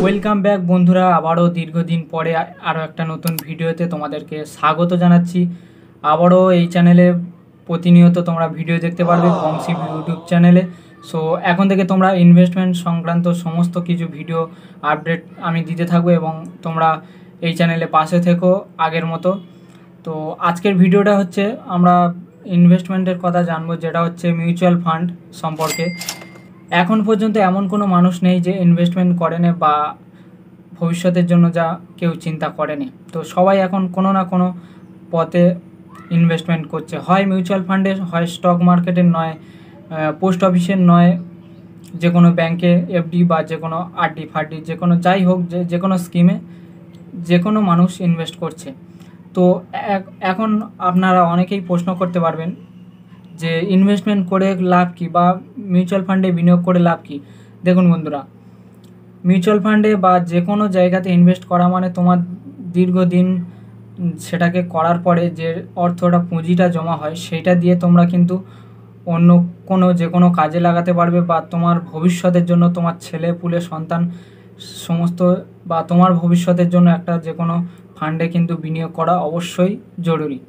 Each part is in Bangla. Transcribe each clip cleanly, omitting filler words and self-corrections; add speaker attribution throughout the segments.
Speaker 1: ওয়েলকাম ব্যাক বন্ধুরা, আবারও দীর্ঘদিন পরে আরও একটা নতুন ভিডিওতে তোমাদেরকে স্বাগত জানাচ্ছি। আবারও এই চ্যানেলে প্রতিনিয়ত তোমরা ভিডিও দেখতে পারবে বংশী ইউটিউব চ্যানেলে। সো এখন থেকে তোমরা ইনভেস্টমেন্ট সংক্রান্ত সমস্ত কিছু ভিডিও আপডেট আমি দিতে থাকবো এবং তোমরা এই চ্যানেলে পাশে থেকো আগের মতো। তো আজকের ভিডিওটা হচ্ছে আমরা ইনভেস্টমেন্টের কথা জানবো, যেটা হচ্ছে মিউচুয়াল ফান্ড সম্পর্কে। এখন পর্যন্ত এমন কোনো মানুষ নেই যে ইনভেস্টমেন্ট করেনি বা ভবিষ্যতের জন্য যা কেউ চিন্তা করেনি। তো সবাই এখন কোনো না কোনো পথে ইনভেস্টমেন্ট করছে, হয় মিউচুয়াল ফান্ডের, হয় স্টক মার্কেটের, নয় পোস্ট অফিসের, নয় যে কোনো ব্যাংকে এফডি বা যে কোনো আরডি ফারডি, যে কোনো যাই হোক, যে কোনো স্কিমে যে কোনো মানুষ ইনভেস্ট করছে। তো এখন আপনারা অনেকেই প্রশ্ন করতে পারবেন যে ইনভেস্টমেন্ট করে লাভ কী বা মিউচুয়াল ফান্ডে বিনিয়োগ করে লাভ কী। দেখুন বন্ধুরা, মিউচুয়াল ফান্ডে বা যে কোনো জায়গাতে ইনভেস্ট করা মানে তোমার দীর্ঘদিন সেটাকে করার পরে যে অর্থটা পুঁজিটা জমা হয়, সেটা দিয়ে তোমরা কিন্তু অন্য কোনো যে কোনো কাজে লাগাতে পারবে বা তোমার ভবিষ্যতের জন্য, তোমার ছেলে পুলে সন্তান সমস্ত বা তোমার ভবিষ্যতের জন্য একটা যে কোনো ফান্ডে কিন্তু বিনিয়োগ করা অবশ্যই জরুরি।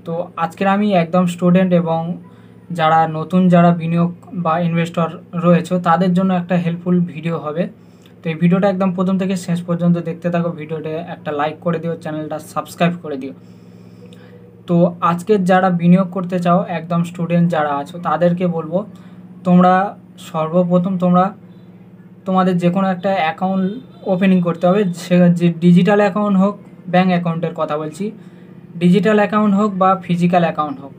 Speaker 1: তো আজকের আমি একদম স্টুডেন্ট এবং যারা নতুন যারা বিনিয়োগ বা ইনভেস্টর রয়েছে তাদের জন্য একটা হেল্পফুল ভিডিও হবে। তো এই ভিডিওটা একদম প্রথম থেকে শেষ পর্যন্ত দেখতে থাকো। ভিডিওটা একটা লাইক করে দিও, চ্যানেলটা সাবস্ক্রাইব করে দিও। তো আজকের যারা বিনিয়োগ করতে চাও, একদম স্টুডেন্ট যারা আছো, তাদেরকে বলবো তোমরা সর্বপ্রথম তোমাদের যে কোনো একটা অ্যাকাউন্ট ওপেনিং করতে হবে। সে যে ডিজিটাল অ্যাকাউন্ট হোক, ব্যাঙ্ক অ্যাকাউন্টের কথা বলছি, ডিজিটাল অ্যাকাউন্ট হোক বা ফিজিক্যাল অ্যাকাউন্ট হোক,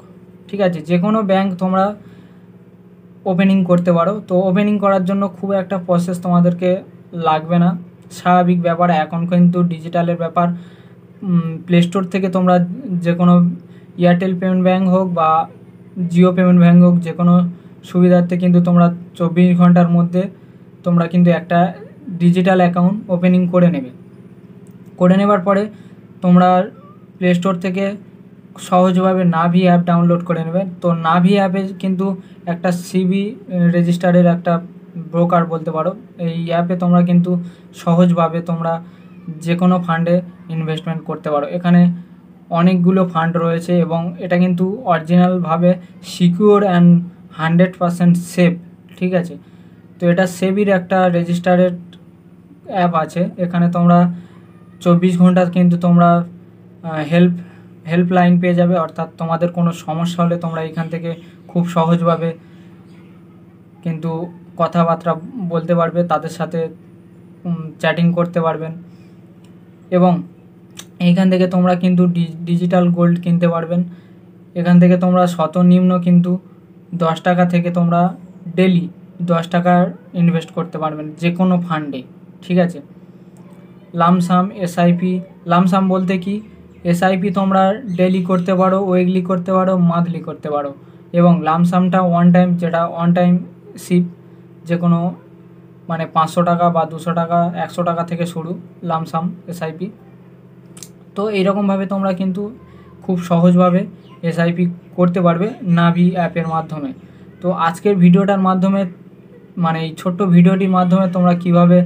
Speaker 1: ঠিক আছে, যে কোনো ব্যাঙ্ক তোমরা ওপেনিং করতে পারো। তো ওপেনিং করার জন্য খুব একটা প্রসেস তোমাদেরকে লাগবে না, স্বাভাবিক ব্যাপার। এখন কিন্তু ডিজিটালের ব্যাপার, প্লে স্টোর থেকে তোমরা যে কোনো এয়ারটেল পেমেন্ট ব্যাঙ্ক হোক বা জিও পেমেন্ট ব্যাঙ্ক হোক, যে কোনো সুবিধার্থে কিন্তু তোমরা 24 ঘন্টার মধ্যে তোমরা কিন্তু একটা ডিজিটাল অ্যাকাউন্ট ওপেনিং করে নেবার পরে তোমরা প্লে স্টোর থেকে সহজভাবে নাভি অ্যাপ ডাউনলোড করে নেবে। তো নাভি অ্যাপে কিন্তু একটা সিবি রেজিস্টারের একটা ব্রোকার বলতে পারো। এই অ্যাপে তোমরা কিন্তু সহজভাবে তোমরা যে কোনো ফান্ডে ইনভেস্টমেন্ট করতে পারো। এখানে অনেকগুলো ফান্ড রয়েছে এবং এটা কিন্তু অরিজিনালভাবে সিকিউর অ্যান্ড 100% সেফ, ঠিক আছে। তো এটা সেবির একটা রেজিস্টারেড অ্যাপ আছে। এখানে তোমরা 24 ঘন্টা কিন্তু তোমরা হেল্পলাইন পেয়ে যাবে, অর্থাৎ তোমাদের কোনো সমস্যা হলে তোমরা এখান থেকে খুব সহজভাবে কিন্তু কথাবার্তা বলতে পারবে, তাদের সাথে চ্যাটিং করতে পারবেন এবং এইখান থেকে তোমরা কিন্তু ডিজিটাল গোল্ড কিনতে পারবেন। এখান থেকে তোমরা সর্বনিম্ন কিন্তু 10 টাকা থেকে তোমরা ডেলি 10 টাকা ইনভেস্ট করতে পারবেন যে কোনো ফান্ডে, ঠিক আছে। লামসাম, এসআইপি, লামসাম বলতে কি, এসআইপি তোমরা ডেলি করতে পারো, উইকলি করতে পারো, মান্থলি করতে পারো এবং লামসামটা ওয়ান টাইম সিপ, যে কোনো মানে 500 টাকা বা 200 টাকা, 100 টাকা থেকে শুরু লামসাম এসআইপি। তো এইরকমভাবে তোমরা কিন্তু খুব সহজভাবে এসআইপি করতে পারবে নাভি অ্যাপের মাধ্যমে। তো আজকের ভিডিওটার মাধ্যমে, মানে এই ছোট্ট ভিডিওটির মাধ্যমে তোমরা কিভাবে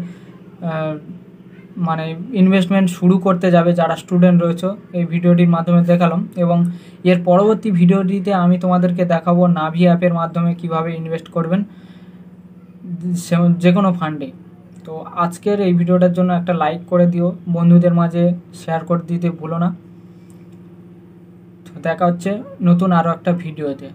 Speaker 1: মানে ইনভেস্টমেন্ট শুরু করতে যাবে যারা স্টুডেন্ট রয়েছে, এই ভিডিওটির মাধ্যমে দেখালাম এবং এর পরবর্তী ভিডিওটিতে আমি তোমাদেরকে দেখাবো নাভি অ্যাপের মাধ্যমে কিভাবে ইনভেস্ট করবেন যে কোনো ফান্ডে। তো আজকের এই ভিডিওটার জন্য একটা লাইক করে দিও, বন্ধুদের মাঝে শেয়ার করে দিতে ভুলো না। তো দেখা হচ্ছে নতুন আরও একটা ভিডিওতে।